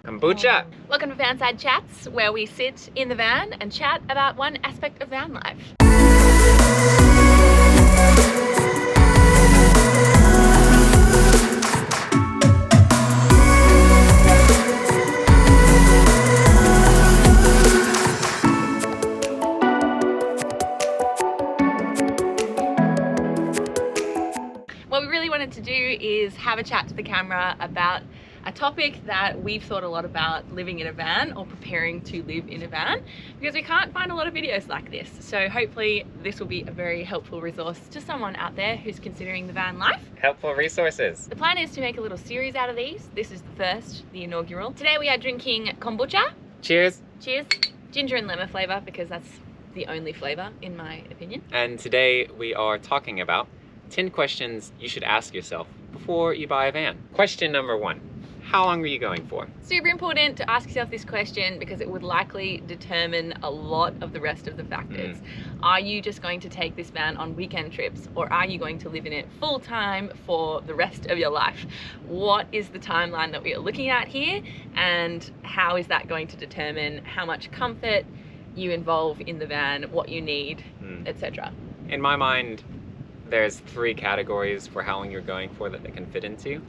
Kombucha! Welcome to Vanside Chats, where we sit in the van and chat about one aspect of van life. What we really wanted to do is have a chat to the camera about a topic that we've thought a lot about, living in a van or preparing to live in a van, because we can't find a lot of videos like this. So hopefully this will be a very helpful resource to someone out there who's considering the van life. Helpful resources. The plan is to make a little series out of these. This is the first, the inaugural. Today we are drinking kombucha. Cheers. Cheers. Ginger and lemon flavor, because that's the only flavor in my opinion. And today we are talking about 10 questions you should ask yourself before you buy a van. Question number 1. How long are you going for? Super important to ask yourself this question because it would likely determine a lot of the rest of the factors. Are you just going to take this van on weekend trips, or are you going to live in it full time for the rest of your life? What is the timeline that we are looking at here, and how is that going to determine how much comfort you involve in the van, what you need, etc.? In my mind, there's 3 categories for how long you're going for that they can fit into.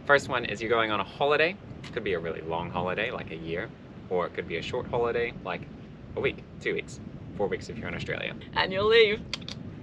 First one is you're going on a holiday. It could be a really long holiday, like a year, or it could be a short holiday, like a week, 2 weeks, 4 weeks if you're in Australia. Annual leave.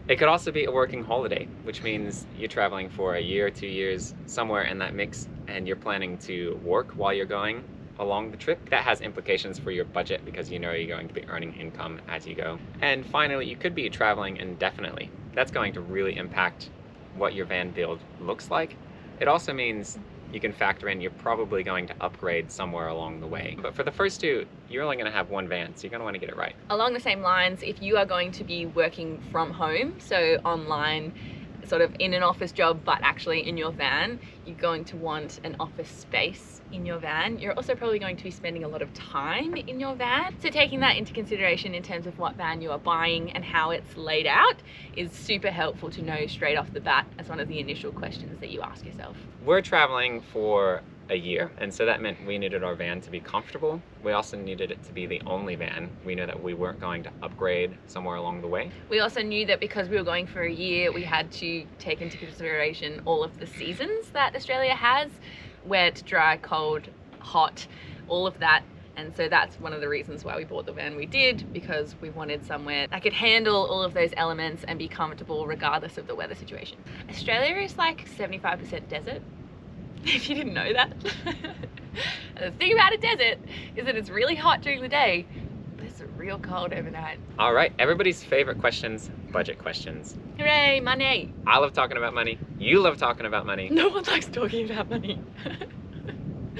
It could also be a working holiday, which means you're traveling for a year, 2 years, somewhere in that mix, and you're planning to work while you're going along the trip. That has implications for your budget because you know you're going to be earning income as you go. And finally, you could be traveling indefinitely. That's going to really impact what your van build looks like. It also means you can factor in you're probably going to upgrade somewhere along the way. But for the first 2, you're only going to have one van, so you're going to want to get it right. Along the same lines, if you are going to be working from home, so online, sort of in an office job, but actually in your van, you're going to want an office space in your van. You're also probably going to be spending a lot of time in your van. So taking that into consideration in terms of what van you are buying and how it's laid out is super helpful to know straight off the bat as one of the initial questions that you ask yourself. We're traveling for a year, and so that meant we needed our van to be comfortable. We also needed it to be the only van. We knew that we weren't going to upgrade somewhere along the way. We also knew that because we were going for a year, we had to take into consideration all of the seasons that Australia has: wet, dry, cold, hot, all of that. And so that's one of the reasons why we bought the van we did, because we wanted somewhere that could handle all of those elements and be comfortable regardless of the weather situation. Australia is like 75% desert, if you didn't know that. The thing about a desert is that it's really hot during the day, but it's real cold overnight. All right, everybody's favorite questions, budget questions. Hooray, money. I love talking about money. You love talking about money. No one likes talking about money.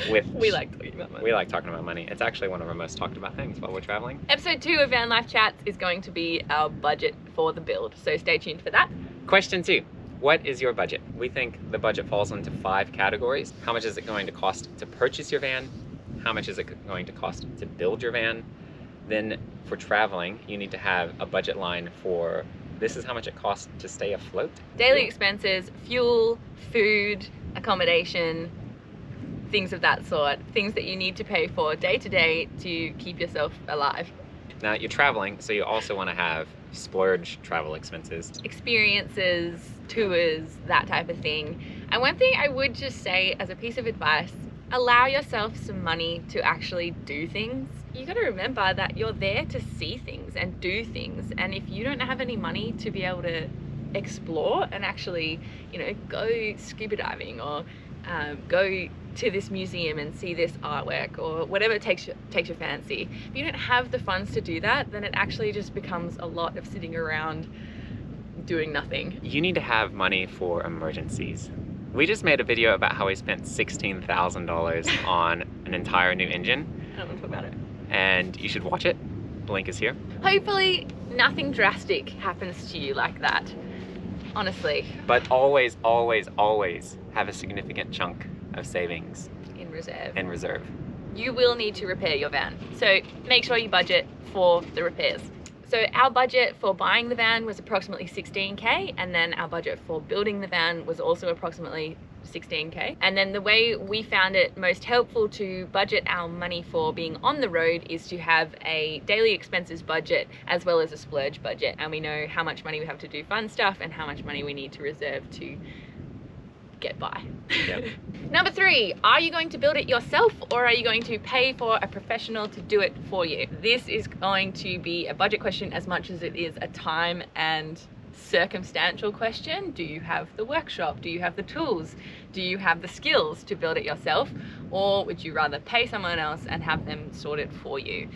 We like talking about money. We like talking about money. It's actually one of our most talked about things while we're traveling. Episode 2 of Van Life Chats is going to be our budget for the build, so stay tuned for that. Question 2. What is your budget? We think the budget falls into 5 categories. How much is it going to cost to purchase your van? How much is it going to cost to build your van? Then for traveling, you need to have a budget line for this is how much it costs to stay afloat. Daily expenses, fuel, food, accommodation, things of that sort. Things that you need to pay for day to day to keep yourself alive. Now you're traveling, so you also want to have splurge travel expenses. Experiences, tours, that type of thing. And one thing I would just say as a piece of advice, allow yourself some money to actually do things. You got to remember that you're there to see things and do things. And if you don't have any money to be able to explore and actually, go scuba diving or go to this museum and see this artwork or whatever takes your fancy. If you don't have the funds to do that, then it actually just becomes a lot of sitting around doing nothing. You need to have money for emergencies. We just made a video about how we spent $16,000 on an entire new engine. I don't want to talk about it. And you should watch it. The link is here. Hopefully nothing drastic happens to you like that, honestly. But always, always, always have a significant chunk of savings in reserve. You will need to repair your van, so make sure you budget for the repairs. So our budget for buying the van was approximately $16K, and then our budget for building the van was also approximately 16K. And then the way we found it most helpful to budget our money for being on the road is to have a daily expenses budget as well as a splurge budget. And we know how much money we have to do fun stuff and how much money we need to reserve to get by. Yep. Number 3, are you going to build it yourself or are you going to pay for a professional to do it for you? This is going to be a budget question as much as it is a time and circumstantial question. Do you have the workshop? Do you have the tools? Do you have the skills to build it yourself? Or would you rather pay someone else and have them sort it for you?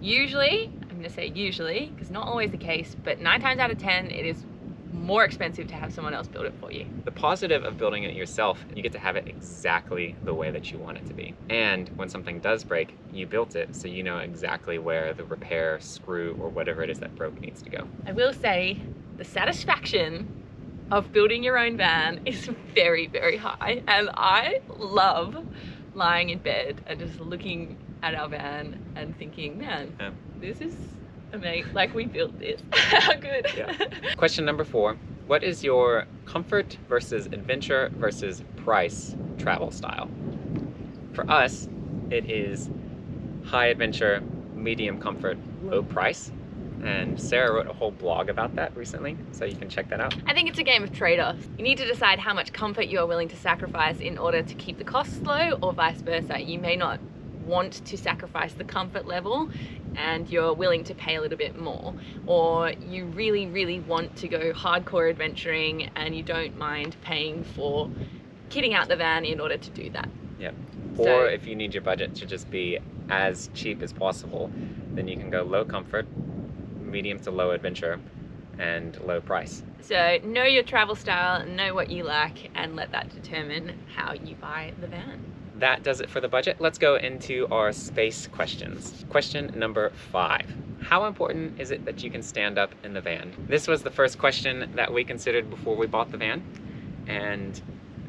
Usually, I'm going to say usually, because not always the case, but 9 times out of 10, it is more expensive to have someone else build it for you. The positive of building it yourself, you get to have it exactly the way that you want it to be. And when something does break, you built it, so you know exactly where the repair, screw, or whatever it is that broke needs to go. I will say the satisfaction of building your own van is very, very high. And I love lying in bed and just looking at our van and thinking, man, this is amazing. Like, we built this. How good. Yeah. Question number 4. What is your comfort versus adventure versus price travel style? For us, it is high adventure, medium comfort, low price. And Sarah wrote a whole blog about that recently, so you can check that out. I think it's a game of trade-offs. You need to decide how much comfort you are willing to sacrifice in order to keep the costs low, or vice versa. You may not want to sacrifice the comfort level and you're willing to pay a little bit more, or you really, really want to go hardcore adventuring and you don't mind paying for kitting out the van in order to do that. Yep. So, Or if you need your budget to just be as cheap as possible, then you can go low comfort, medium to low adventure, and low price. so know your travel style, know what you like, and let that determine how you buy the van. That does it for the budget. Let's go into our space questions. Question number 5. How important is it that you can stand up in the van? This was the first question that we considered before we bought the van, and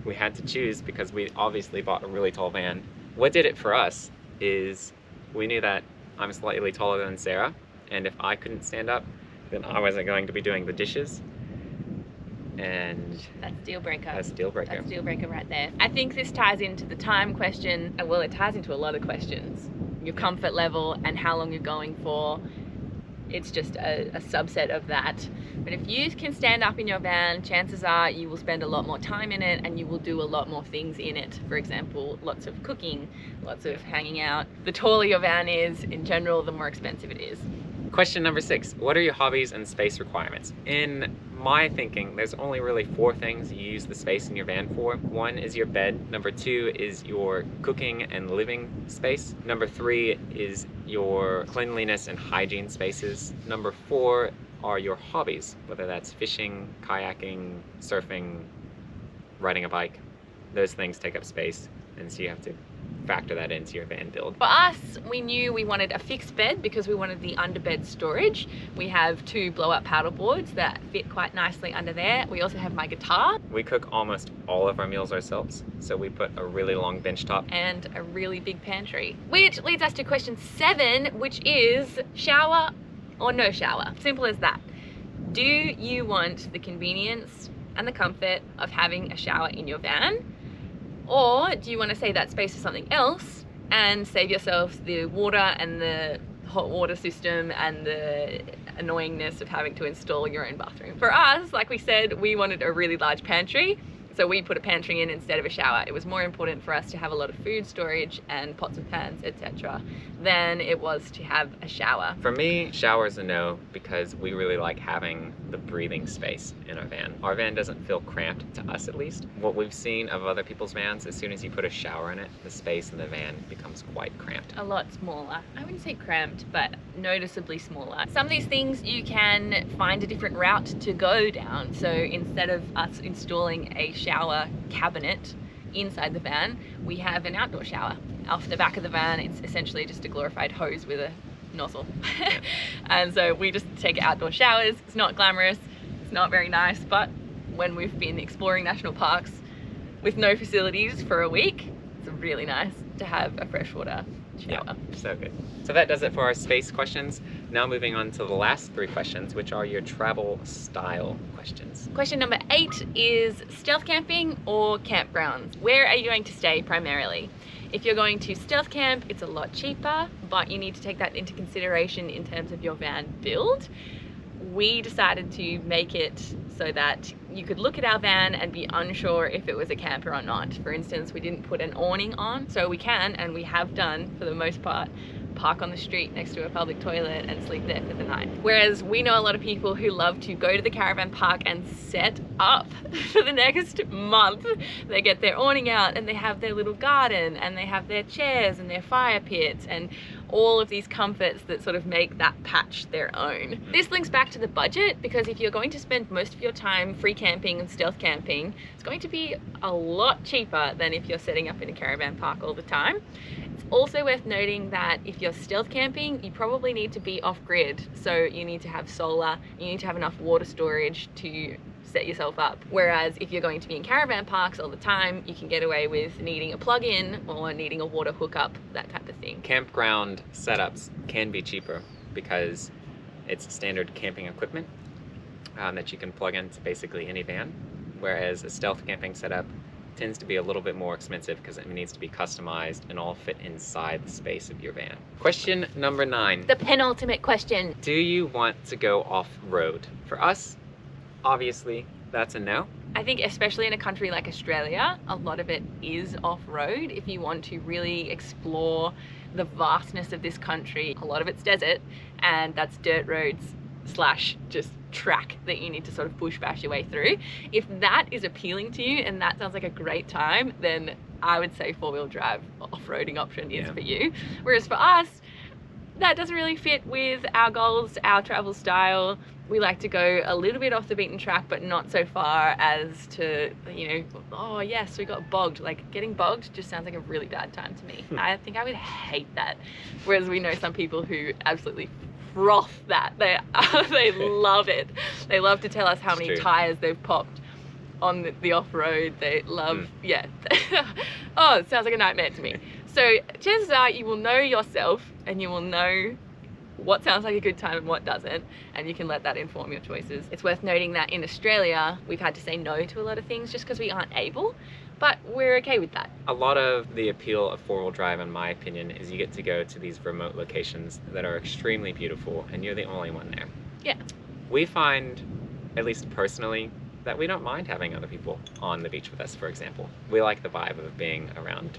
we had to choose because we obviously bought a really tall van. What did it for us is we knew that I'm slightly taller than Sarah, and if I couldn't stand up, then I wasn't going to be doing the dishes. And That's deal breaker. that's a deal breaker. That's deal breaker right there. I think this ties into the time question. Well, it ties into a lot of questions. Your comfort level and how long you're going for. It's just a subset of that. But if you can stand up in your van, chances are you will spend a lot more time in it and you will do a lot more things in it. For example, lots of cooking, lots of hanging out. The taller your van is, in general, the more expensive it is. Question number 6. What are your hobbies and space requirements? In my thinking, there's only really 4 things you use the space in your van for. 1 is your bed. Number 2 is your cooking and living space. Number 3 is your cleanliness and hygiene spaces. Number 4 are your hobbies, whether that's fishing, kayaking, surfing, riding a bike. Those things take up space, and so you have to factor that into your van build. For us, we knew we wanted a fixed bed because we wanted the underbed storage. We have 2 blow-up paddle boards that fit quite nicely under there. We also have my guitar. We cook almost all of our meals ourselves, so we put a really long bench top. And a really big pantry. Which leads us to question 7, which is shower or no shower. Simple as that. Do you want the convenience and the comfort of having a shower in your van? Or do you want to save that space for something else and save yourself the water and the hot water system and the annoyingness of having to install your own bathroom? For us, like we said, we wanted a really large pantry, so we put a pantry in instead of a shower. It was more important for us to have a lot of food storage and pots and pans, etc., than it was to have a shower. For me, shower's a no, because we really like having the breathing space in our van. Our van doesn't feel cramped, to us at least. What we've seen of other people's vans, as soon as you put a shower in it, the space in the van becomes quite cramped. A lot smaller. I wouldn't say cramped, but noticeably smaller. Some of these things you can find a different route to go down. So instead of us installing a shower cabinet inside the van, we have an outdoor shower. Off the back of the van, it's essentially just a glorified hose with a nozzle. And so we just take outdoor showers. It's not glamorous, it's not very nice, but when we've been exploring national parks with no facilities for a week, It's really nice to have a freshwater shower. Yeah, so good. So that does it for our space questions. Now moving on to the last 3 questions, which are your travel style questions. Question number 8 is stealth camping or campgrounds? Where are you going to stay primarily? If you're going to stealth camp, it's a lot cheaper, but you need to take that into consideration in terms of your van build. We decided to make it so that you could look at our van and be unsure if it was a camper or not. For instance, we didn't put an awning on, so we can, and we have done for the most part, park on the street next to a public toilet and sleep there for the night. Whereas we know a lot of people who love to go to the caravan park and set up for the next month. They get their awning out and they have their little garden and they have their chairs and their fire pits and all of these comforts that sort of make that patch their own. This links back to the budget, because if you're going to spend most of your time free camping and stealth camping, it's going to be a lot cheaper than if you're setting up in a caravan park all the time. It's also worth noting that if you're stealth camping, you probably need to be off-grid. So you need to have solar, you need to have enough water storage to set yourself up. Whereas if you're going to be in caravan parks all the time, you can get away with needing a plug-in or needing a water hookup, that type of thing. Campground setups can be cheaper because it's standard camping equipment that you can plug into basically any van, whereas a stealth camping setup tends to be a little bit more expensive because it needs to be customized and all fit inside the space of your van. Question number 9. The penultimate question. Do you want to go off-road? For us, obviously, that's a no. I think especially in a country like Australia, a lot of it is off-road. If you want to really explore the vastness of this country, a lot of it's desert, and that's dirt roads / just track that you need to sort of push bash your way through. If that is appealing to you and that sounds like a great time, then I would say 4-wheel drive off-roading option is for you. Whereas for us, that doesn't really fit with our goals, our travel style. We like to go a little bit off the beaten track, but not so far as to, you know, oh yes, we got bogged. Like, getting bogged just sounds like a really bad time to me. I think I would hate that. Whereas we know some people who absolutely froth that. They love it. They love to tell us how many tires they've popped on the off-road. They love, yeah. Oh, it sounds like a nightmare to me. So chances are you will know yourself and you will know what sounds like a good time and what doesn't, and you can let that inform your choices. It's worth noting that in Australia, we've had to say no to a lot of things just because we aren't able, but we're okay with that. A lot of the appeal of 4-wheel drive, in my opinion, is you get to go to these remote locations that are extremely beautiful and you're the only one there. Yeah. We find, at least personally, that we don't mind having other people on the beach with us, for example. We like the vibe of being around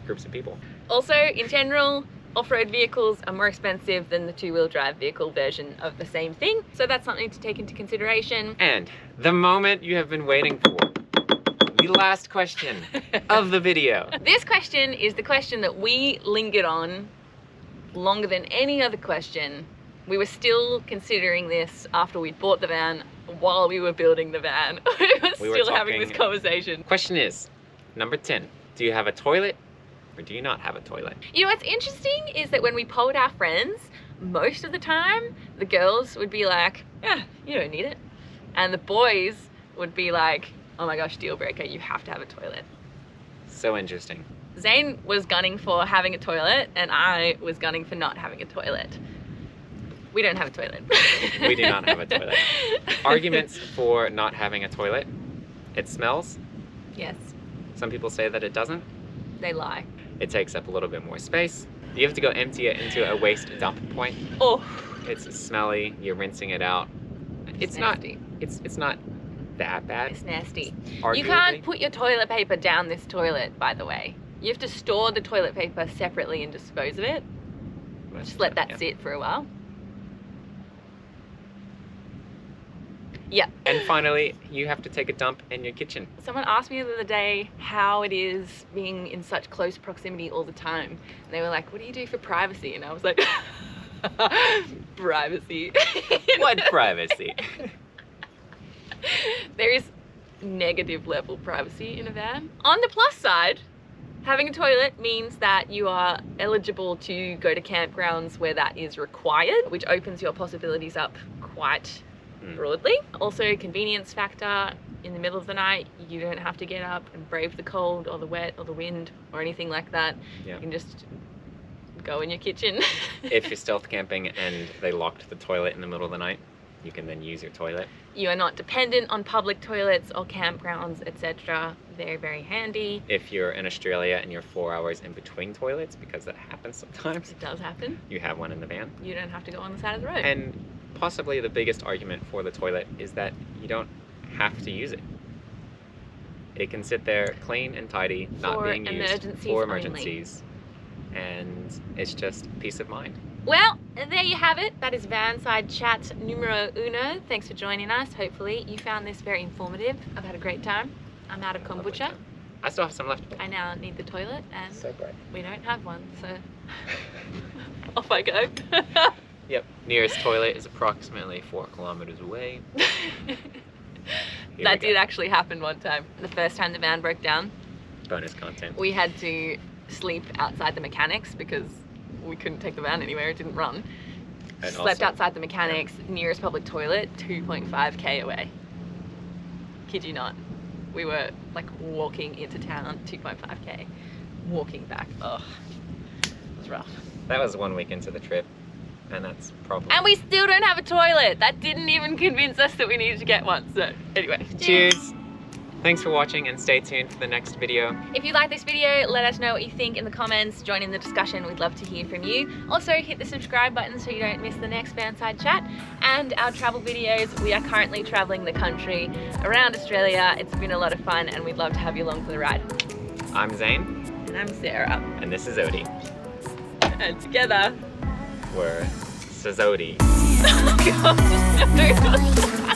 groups of people. Also, in general, off-road vehicles are more expensive than the 2-wheel drive vehicle version of the same thing. So that's something to take into consideration. And the moment you have been waiting for, the last question of the video. This question is the question that we lingered on longer than any other question. We were still considering this after we'd bought the van, while we were building the van. we were still having this conversation. Question is, number 10, do you have a toilet or do you not have a toilet? You know what's interesting is that when we polled our friends, most of the time the girls would be like, yeah, you don't need it. And the boys would be like, oh my gosh, deal breaker, you have to have a toilet. So interesting. Zane was gunning for having a toilet and I was gunning for not having a toilet. We don't have a toilet. We do not have a toilet. Arguments for not having a toilet. It smells. Yes. Some people say that it doesn't. They lie. It takes up a little bit more space. You have to go empty it into a waste dump point. Oh. It's smelly, you're rinsing it out. It's not that bad. It's nasty. Arguably. You can't put your toilet paper down this toilet, by the way. You have to store the toilet paper separately and dispose of it. Just let that sit for a while. Yeah. And finally, you have to take a dump in your kitchen. Someone asked me the other day how it is being in such close proximity all the time. And they were like, what do you do for privacy? And I was like, privacy. What privacy? There is negative level privacy in a van. On the plus side, having a toilet means that you are eligible to go to campgrounds where that is required, which opens your possibilities up quite broadly. Also, convenience factor. In the middle of the night, you don't have to get up and brave the cold or the wet or the wind or anything like that. Yeah. You can just go in your kitchen. If you're stealth camping and they locked the toilet in the middle of the night, you can then use your toilet. You are not dependent on public toilets or campgrounds, etc. Very, very handy. If you're in Australia and you're 4 hours in between toilets, because that happens sometimes, It does happen. you have one in the van. You don't have to go on the side of the road. And possibly the biggest argument for the toilet is that you don't have to use it. It can sit there clean and tidy, not For being used emergencies for only. emergencies. And it's just peace of mind. Well, there you have it. That is Vanside Chat numero uno. Thanks for joining us. Hopefully you found this very informative. I've had a great time. I'm out of kombucha. I still have some left. I now need the toilet and So great. we don't have one, so off I go. Yep. Nearest toilet is approximately 4 kilometers away. That did actually happen one time. The first time the van broke down, Bonus content. we had to sleep outside the mechanics because we couldn't take the van anywhere, it didn't run. And Slept also- outside the mechanics, nearest public toilet, 2.5k away. Kid you not. We were like walking into town, 2.5k, walking back. Ugh, it was rough. That was 1 week into the trip, and that's probably. And we still don't have a toilet. That didn't even convince us that we needed to get one. So anyway, Cheers! Thanks for watching, and stay tuned for the next video. If you like this video, let us know what you think in the comments. Join in the discussion. We'd love to hear from you. Also, hit the subscribe button so you don't miss the next Vanside Chat and our travel videos. We are currently traveling the country around Australia. It's been a lot of fun, and we'd love to have you along for the ride. I'm Zane, And I'm Sarah. and this is Odie. And together, We're Sazodi. oh God.